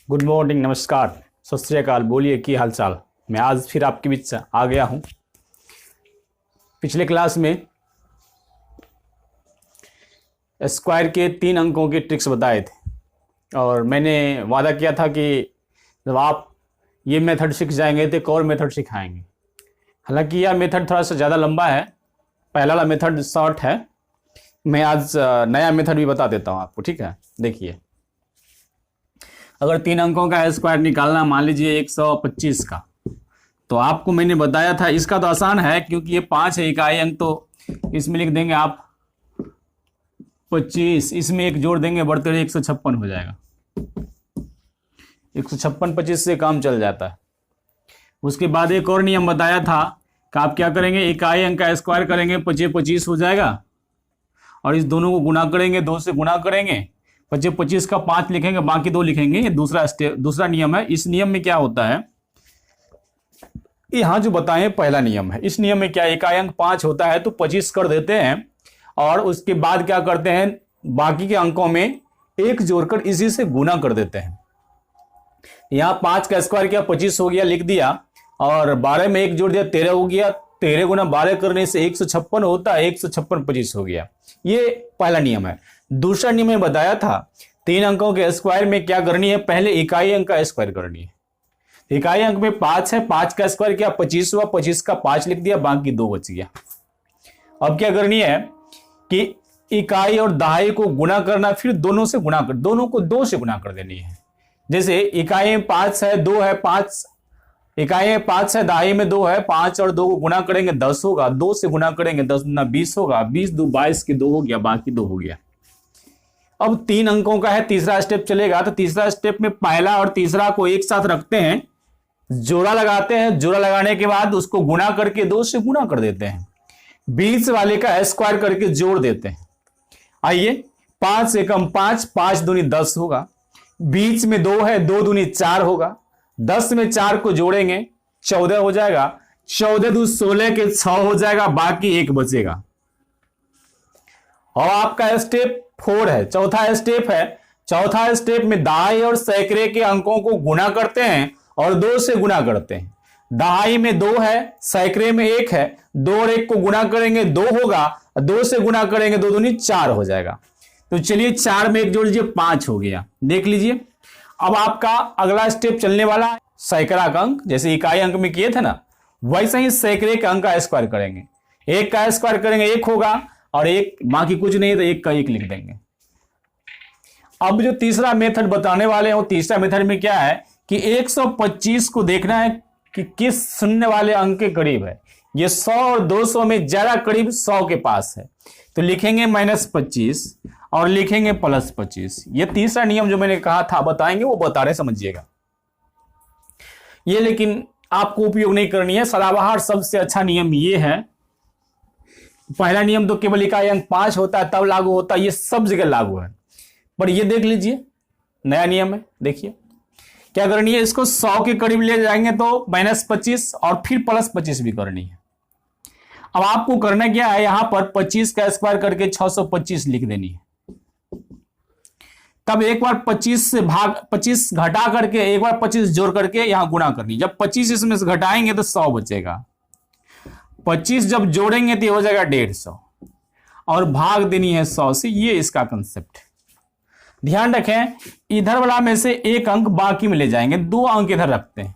Good morning, नमस्कार, सत श्री अकाल। बोलिए की हाल चाल। मैं आज फिर आपके बीच आ गया हूं। पिछले क्लास में स्क्वायर के 3 अंकों के ट्रिक्स बताए थे और मैंने वादा किया था कि जब आप ये मेथड सीख जाएंगे तो एक और मेथड सिखाएंगे। हालांकि यह मेथड थोड़ा सा ज़्यादा लंबा है, पहला वाला मेथड शॉर्ट है। मैं आज नया मेथड भी बता देता हूँ आपको, ठीक है। देखिए, अगर 3 अंकों का स्क्वायर निकालना, मान लीजिए 125 का, तो आपको मैंने बताया था, इसका तो आसान है क्योंकि ये 5 है इकाई अंक, तो इसमें लिख देंगे आप 25, इसमें एक जोड़ देंगे, बढ़ते हुए 156 हो जाएगा। 156 25 से काम चल जाता है। उसके बाद एक और नियम बताया था कि आप क्या करेंगे, इकाई अंक का स्क्वायर करेंगे, 25 25 हो जाएगा और इस दोनों को गुणा करेंगे, 2 से गुणा करेंगे, 25 25 का 5 लिखेंगे, बाकी 2 लिखेंगे। ये दूसरा नियम है। इस नियम में क्या होता है, यहां जो बताए पहला नियम है, इस नियम में क्या, इकाई अंक 5 होता है तो 25 कर देते हैं और उसके बाद क्या करते हैं, बाकी के अंकों में 1 जोड़कर इसी से गुना कर देते हैं। यहां 5 का स्क्वायर किया, 25 हो गया, लिख दिया, और 12 में 1 जोड़ दिया, 13 हो गया। 13 गुना 12 करने से 156 होता है, 156 25 हो गया। ये पहला नियम है। दूसरा नियम में बताया था 3 अंकों के स्क्वायर में क्या करनी है, पहले इकाई अंक का स्क्वायर करनी है। इकाई अंक में 5 है, 5 का स्क्वायर किया, 25 हुआ, 25 का 5 लिख दिया, बाकी 2 बच गया। अब क्या करनी है कि इकाई और दहाई को गुणा करना, फिर दोनों से गुणा कर, दोनों को 2 से गुणा कर देनी है। जैसे इकाई में 5 है, 2 है, 5, इकाई में 5 है, दहाई में 2 है, 5 और 2 को गुणा करेंगे 10 होगा, 2 से गुणा करेंगे 10 गुना 20 होगा, 20 2 22 के 2 हो गया, बाकी 2 हो गया। अब 3 अंकों का है, तीसरा स्टेप चलेगा, तो तीसरा स्टेप में पहला और तीसरा को एक साथ रखते हैं, जोड़ा लगाते हैं, जोड़ा लगाने के बाद उसको गुणा करके 2 से गुणा कर देते हैं, बीच वाले का स्क्वायर करके जोड़ देते हैं। आइए, 5 एकम 5, 5 दूनी 10 होगा, बीच में 2 है, 2 दूनी 4 होगा, 10 में 4 को जोड़ेंगे 14 हो जाएगा, 14 दूनी 16 के 6 हो जाएगा, बाकी 1 बचेगा। और आपका स्टेप 4 है, चौथा स्टेप है। चौथा स्टेप में दहाई और सैकड़े के अंकों को गुणा करते हैं और 2 से गुणा करते हैं। दहाई में 2 है, सैकड़े में 1 है, 2 और 1 को गुणा करेंगे 2 होगा, 2 से गुणा करेंगे 2 दूनी 4 हो जाएगा। तो चलिए 4 में 1 जोड़ लीजिए, 5 हो गया। देख लीजिए, अब आपका अगला स्टेप चलने वाला है सैकड़ा का अंक, जैसे इकाई अंक में किए थे ना, वैसे ही सैकड़े के अंक का स्क्वायर करेंगे। 1 का स्क्वायर करेंगे 1 होगा, और 1 बाकी कुछ नहीं तो 1 का 1 लिख देंगे। अब जो तीसरा मेथड बताने वाले हैं, तीसरा मेथड में क्या है कि 125 को देखना है कि किस शून्य वाले अंक के करीब है। ये 100 और 200 में ज्यादा करीब 100 के पास है, तो लिखेंगे -25 और लिखेंगे +25। ये तीसरा नियम जो मैंने कहा था बताएंगे, वो बता रहे, समझिएगा। ये लेकिन आपको उपयोग नहीं करनी है, सदाबहार सबसे अच्छा नियम ये है। पहला नियम तो केवल इकाई अंक 5 होता है तब लागू होता है, ये सब जगह लागू है। पर ये देख लीजिए, नया नियम है। देखिए क्या करनी है, इसको 100 के करीब ले जाएंगे तो -25 और फिर +25 भी करनी है। अब आपको करना क्या है, यहां पर 25 का स्क्वायर करके 625 लिख देनी है। तब एक बार 25 से 25 घटा करके एक बार 25 जोड़ करके यहां गुणा करनी। जब 25 इसमें से घटाएंगे तो 100 बचेगा। 25 जब जोड़ेंगे तो हो जाएगा 150 और भाग देनी है 100 से। ये इसका कंसेप्ट है। ध्यान रखें, इधर वाला में से 1 अंक बाकी में ले जाएंगे, 2 अंक इधर रखते हैं।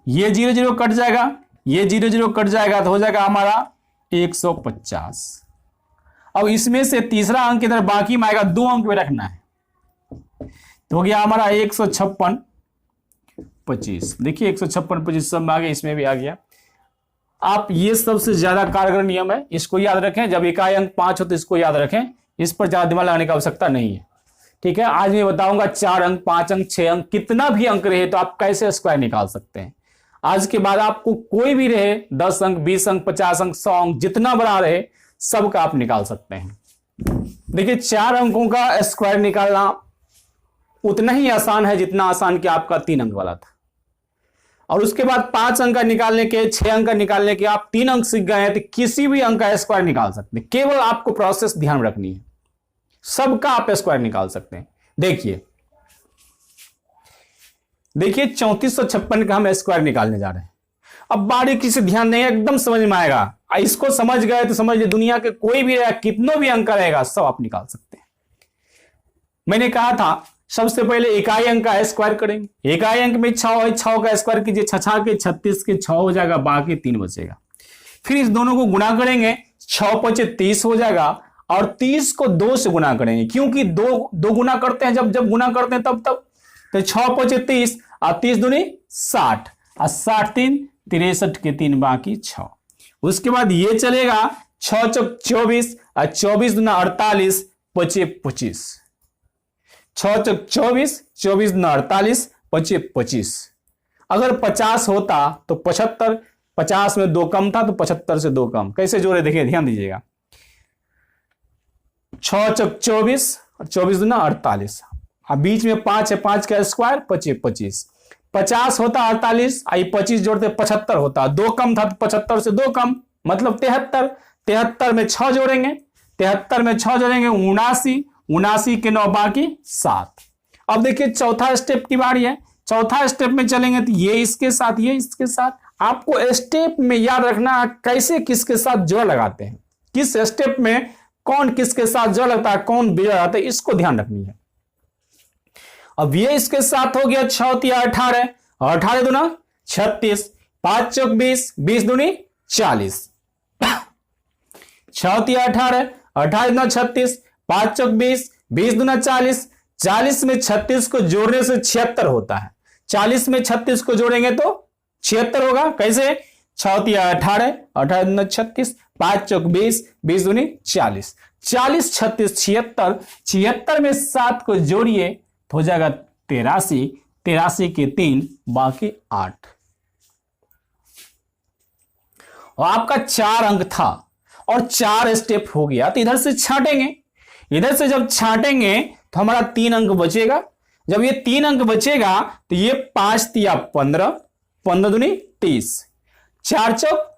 ये 0 0 कट जाएगा, ये 0 0 कट जाएगा, तो हो जाएगा हमारा 150। अब इसमें से तीसरा अंक इधर बाकी में आएगा, 2 अंक में रखना है, तो हो गया हमारा 156 25। देखिए 156 25 सब में आ गया, इसमें भी आ गया। आप ये सबसे ज्यादा कारगर नियम है, इसको याद रखें। जब इकाई अंक 5 हो तो इसको याद रखें, इस पर ज्यादा दिमाग लगाने की आवश्यकता नहीं है, ठीक है। आज मैं बताऊंगा 4 अंक 5 अंक 6 अंक कितना भी अंक रहे तो आप कैसे स्क्वायर निकाल सकते हैं। आज के बाद आपको कोई भी रहे, 10 अंक 20 अंक 50 अंक 100 अंक जितना बड़ा रहे, सबका आप निकाल सकते हैं। देखिए 4 अंकों का स्क्वायर निकालना उतना ही आसान है जितना आसान कि आपका 3 अंक वाला था। और उसके बाद 5 अंक का निकालने के, 6 अंक का निकालने के, आप 3 अंक सीख गए हैं तो किसी भी अंक का स्क्वायर निकाल सकते हैं। केवल आपको प्रोसेस ध्यान रखनी है, सबका आप स्क्वायर निकाल सकते हैं। देखिए देखिए 3456 का हम स्क्वायर निकालने जा रहे हैं। अब बारीकी से ध्यान देंगे, एकदम समझ में आएगा। इसको समझ गए तो समझ लिए दुनिया के कोई भी रहेगा, कितनों भी अंक रहेगा, सब आप निकाल सकते हैं। मैंने कहा था सबसे पहले इकाई अंक का स्क्वायर करेंगे। इकाई अंक में 6 है, 6 का स्क्वायर कीजिए, 6 के 36 के 6 हो जाएगा, बाकी 3 बचेगा। फिर इस दोनों को गुणा करेंगे, 6 5 30 हो जाएगा, और 30 को 2 से गुणा करेंगे, क्योंकि दो गुना करते हैं, जब गुना करते हैं तब तो 6 5 30 और 30 दूनी 60 और 60 3 63 के 3 बाकी 6। उसके बाद ये चलेगा 6 चौक 24 और 24 दूना 48 5 25। 6 चौक 24, 24 दूना 48 5 25। अगर 50 होता तो 75, 50 में 2 कम था तो 75 से 2 कम। कैसे जोड़े देखिए, ध्यान दीजिएगा। 6 चौक 24 और 24 दूना 48, अब बीच में 5 है, 5 का स्क्वायर 25 25। 50 होता 48, आई 25 जोड़ते 75 होता, 2 कम था तो 75 से 2 कम, मतलब 73। 73 में 6 जोड़ेंगे, 73 में 6 जोड़ेंगे 79, 79 के 9 बाकी 7। अब देखिए चौथा स्टेप की बारी है। चौथा स्टेप में चलेंगे तो ये इसके साथ, ये इसके साथ। आपको स्टेप में याद रखना कैसे किसके साथ जोड़ लगाते हैं, किस स्टेप में कौन किसके साथ जोड़ लगता है, कौन बिगड़ जाता है, इसको ध्यान रखनी है। अब ये इसके साथ हो गया 6 तिया 18, 18 दूना 36, 5 चौक 20, 20 दूनी 40। 6 तिया 18, 18 दूना 36, 5 चौक 20, 20 दूना 40। 40 में 36 को जोड़ने से 76 होता है। 40 में 36 को जोड़ेंगे तो 76 होगा। कैसे? 6 तिया 18, 18 दूना 36, 5 चौक 20, 20 दूनी 40। 40 36 76, 76 में 7 को जोड़िए तो हो जाएगा 83, 83 के 3 बाकी 8। और आपका 4 अंक था और 4 स्टेप हो गया, तो इधर से छांटेंगे। इधर से जब छांटेंगे तो हमारा 3 अंक बचेगा। जब ये 3 अंक बचेगा तो ये 5 तिया 15, 15 दूनी 30, 4 चौक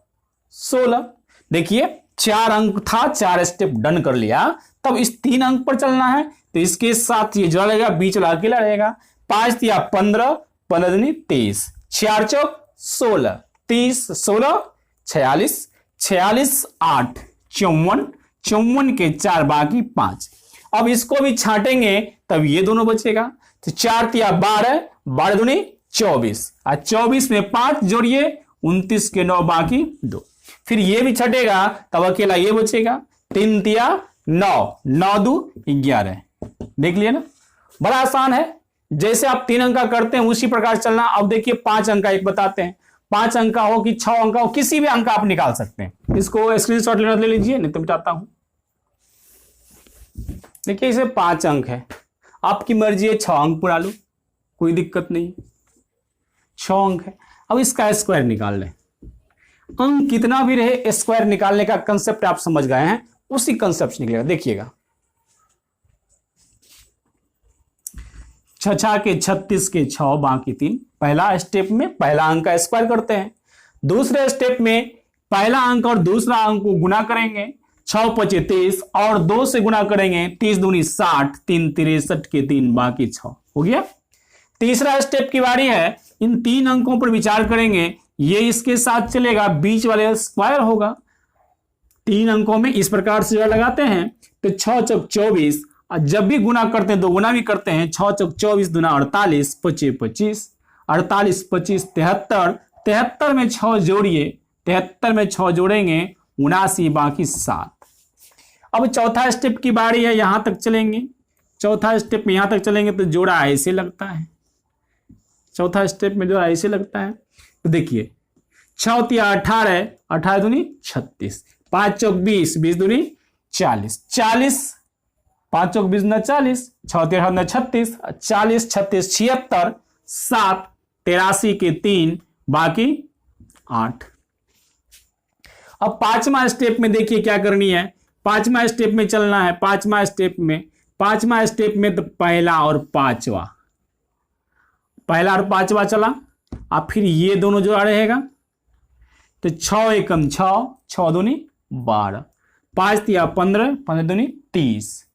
16। देखिए 4 अंक था, 4 स्टेप डन कर लिया। तब इस 3 अंक पर चलना है, तो इसके साथ ये जोड़ा रहेगा, बीच वाला अकेला रहेगा। 5 तिया 15, 15 दूनी 30, 4 चौक 16, 30 16 46, 46 8 54, 54 के 4 बाकी 5। अब इसको भी छांटेंगे तब ये दोनों बचेगा, तो 4 तिया 12, 12 दूनी 24 और 24 में 5 जोड़िए 29 के 9 बाकी 2। फिर ये भी छटेगा तब अकेला ये बचेगा। 3 तिया 9, 9 दू 11। देख लिया ना, बड़ा आसान है। जैसे आप 3 अंक का करते हैं उसी प्रकार चलना। अब देखिए 5 अंक का एक बताते हैं। 5 अंक का हो कि 6 अंक का हो, किसी भी अंक का आप निकाल सकते हैं। इसको स्क्रीनशॉट लेना ले लीजिए, नहीं तो मिटाता हूं। देखिए इसे 5 अंक है, आपकी मर्जी है 6 अंक पुरा लो, कोई दिक्कत नहीं। 6 अंक है। अब इसका स्क्वायर निकाल लें। अंक कितना भी रहे, स्क्वायर निकालने का कंसेप्ट आप समझ गए हैं, उसी कंसेप्ट से निकलेगा। देखिएगा 6 के 36 के 6 बाकी 3। पहला स्टेप में पहला अंक का स्क्वायर करते हैं। दूसरे स्टेप में पहला अंक और दूसरा अंक को गुना करेंगे, 6 5 30 और 2 से गुना करेंगे, 30 दूनी 60, 3 63 के 3 बाकी 6 हो गया। तीसरा स्टेप की बारी है। इन 3 अंकों पर विचार करेंगे, ये इसके साथ चलेगा, बीच वाले स्क्वायर होगा। 3 अंकों में इस प्रकार से लगाते हैं तो 6 चौक 24, और जब भी गुना करते हैं 2 गुना भी करते हैं। 6 चौक 24 दूना 48, 25 25, 48 25 73, 73 में 6 जोड़िए, 73 में 6 जोड़ेंगे 79 बाकी 7। अब चौथा स्टेप की बारी है, यहां तक चलेंगे। चौथा स्टेप में यहां तक चलेंगे तो जोड़ा ऐसे लगता है। चौथा स्टेप में जोड़ा ऐसे लगता है। तो देखिए 6 तिया 18, 18 दूनी 36, 5 चौक 20, 20 दूनी 40, 40 5 चौक 20 दूना 40, 6 तिया 36, 40 36 76, 7 83 के 3 बाकी 8। अब 5वां स्टेप में देखिए क्या करनी है। 5वां स्टेप में चलना है। 5वां स्टेप में तो पहला और 5वां, पहला और 5वां चला। अब फिर ये दोनों जोड़ा रहेगा, तो 6 एकम 6, 6 दूनी 12, 5 तिया 15, 15 दूनी 30,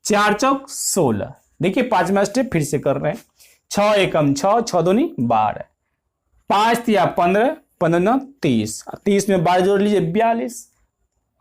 4 चौक 16। देखिए 5वां स्टेप फिर से कर रहे हैं। 6 एकम 6, 6 दूनी 12, 5 तिया 15, 15 30, 30 में 12 जोड़ लीजिए 42।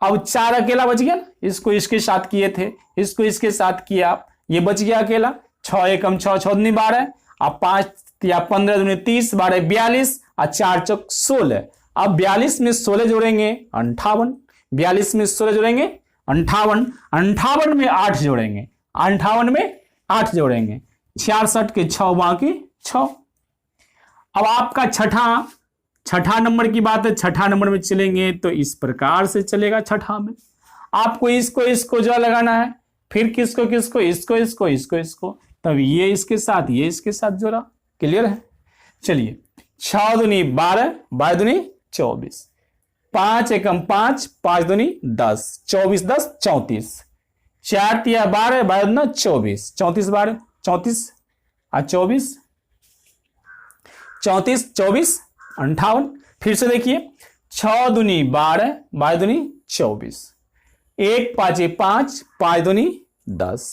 अब 4 अकेला बच गया ना, इसको इसके साथ किए थे, इसको इसके साथ किया, ये बच गया अकेला। 6 एकम 6, 6 दूनी 12, अब 5 तिया 15 दूनी 30, 12 42 और 4 चौक 16। अब 42 में 16 जोड़ेंगे 58, 42 में 16 जोड़ेंगे 58, 58 में 8 जोड़ेंगे, 58 में 8 जोड़ेंगे, 66 के 6 बाकी 6। अब आपका छठा नंबर की बात है, छठा नंबर में चलेंगे तो इस प्रकार से चलेगा। छठा में आपको इसको जो लगाना है, फिर किसको इसको, तब ये इसके साथ, ये इसके साथ जोड़ा। क्लियर है? चलिए 6 दूनी 12, 12 दूनी 24, 5 एकम 5, 5 दूनी 10, 24 10 34, 4 तिया 12, 12 दूना 24, 34 12 34 और 24, 34 24 58। फिर से देखिए 6 दूनी 12, 12 दूनी 24, 1 5 5, 5 दूनी 10,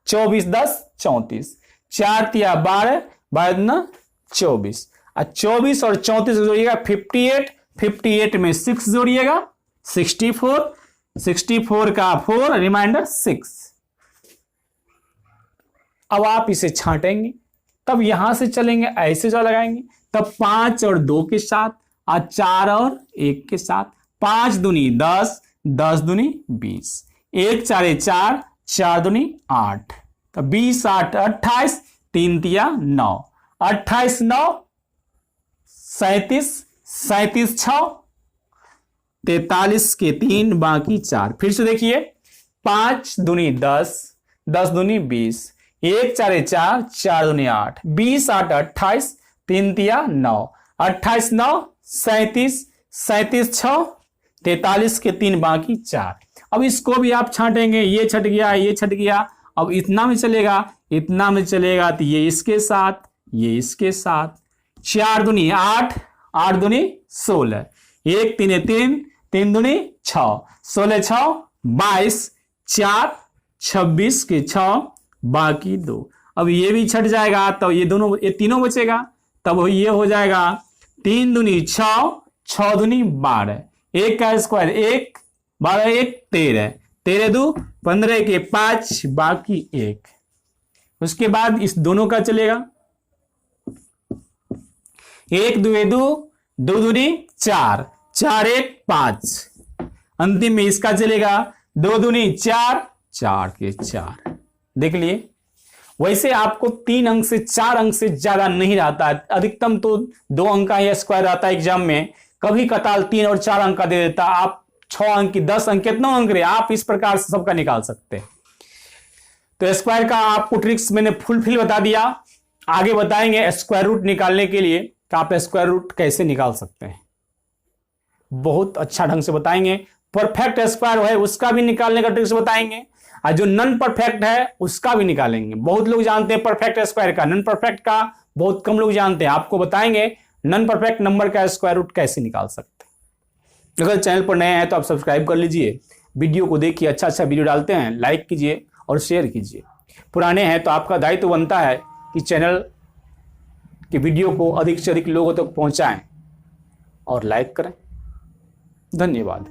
24 10 34, 4 तिया 12, 12 दूना 24 और 24 और 34 जोड़िएगा 58, 58 में 6 जोड़िएगा 64, 64 का 4 रिमाइंडर 6। अब आप इसे छांटेंगे, तब यहां से चलेंगे, ऐसे जो लगाएंगे, तब 5 और 2 के साथ और 4 और 1 के साथ, 5 दूनी 10, 10 दूनी 20, 1 4 4, 4 दूनी 8, तो 20 8 28, 3 तिया 9, 28 9 37, 37 6 43 के 3 बाकी 4। फिर से देखिए 5 दूनी 10, 10 दूनी 20, 1 4 4, 4 दूनी 8, 20 8 28, 3 तिया 9, 28 9 37, 37 6 43 के 3 बाकी 4। अब इसको भी आप छांटेंगे, ये छट गया, ये छट गया। अब इतना में चलेगा, इतना में चलेगा तो ये इसके साथ, ये इसके साथ, 4 दूनी 8, 8 दूनी 16, 1 3 3, 3 दूनी 6, 16 6 22, 4 26 के 6 बाकी 2। अब ये भी छट जाएगा तो ये तीनों बचेगा, तब ये हो जाएगा 3 दूनी 6, 6 दूनी 12, 1 का स्क्वायर 1, 12 1 13, 13 2 15 के 5 बाकी 1। उसके बाद इस दोनों का चलेगा 1 2 2, 2 दूनी 4, 4 1 5। अंतिम में इसका चलेगा 2 दूनी 4, 4 के 4। देख लिए, वैसे आपको 3 अंक से 4 अंक से ज्यादा नहीं रहता है, अधिकतम तो 2 अंक का स्क्वायर आता है एग्जाम में, कभी कताल 3 और 4 अंक का दे देता। आप 6 अंक की 10 अंक कितना अंक रहे, आप इस प्रकार से सबका निकाल सकते हैं। तो स्क्वायर का आपको ट्रिक्स मैंने फुलफिल बता दिया। आगे बताएंगे स्क्वायर रूट निकालने के लिए कि आप स्क्वायर रूट कैसे निकाल सकते हैं, बहुत अच्छा ढंग से बताएंगे। परफेक्ट स्क्वायर है उसका भी निकालने का ट्रिक्स बताएंगे, और जो नॉन परफेक्ट है उसका भी निकालेंगे। बहुत लोग जानते हैं परफेक्ट स्क्वायर का, नॉन परफेक्ट का बहुत कम लोग जानते हैं। आपको बताएंगे नॉन परफेक्ट नंबर का स्क्वायर रूट कैसे निकाल सकते हैं। अगर चैनल पर नए हैं तो आप सब्सक्राइब कर लीजिए, वीडियो को देखिए, अच्छा वीडियो डालते हैं, लाइक कीजिए और शेयर कीजिए। पुराने हैं तो आपका दायित्व बनता है कि चैनल की वीडियो को अधिक से अधिक लोगों तक पहुंचाएं और लाइक करें। धन्यवाद।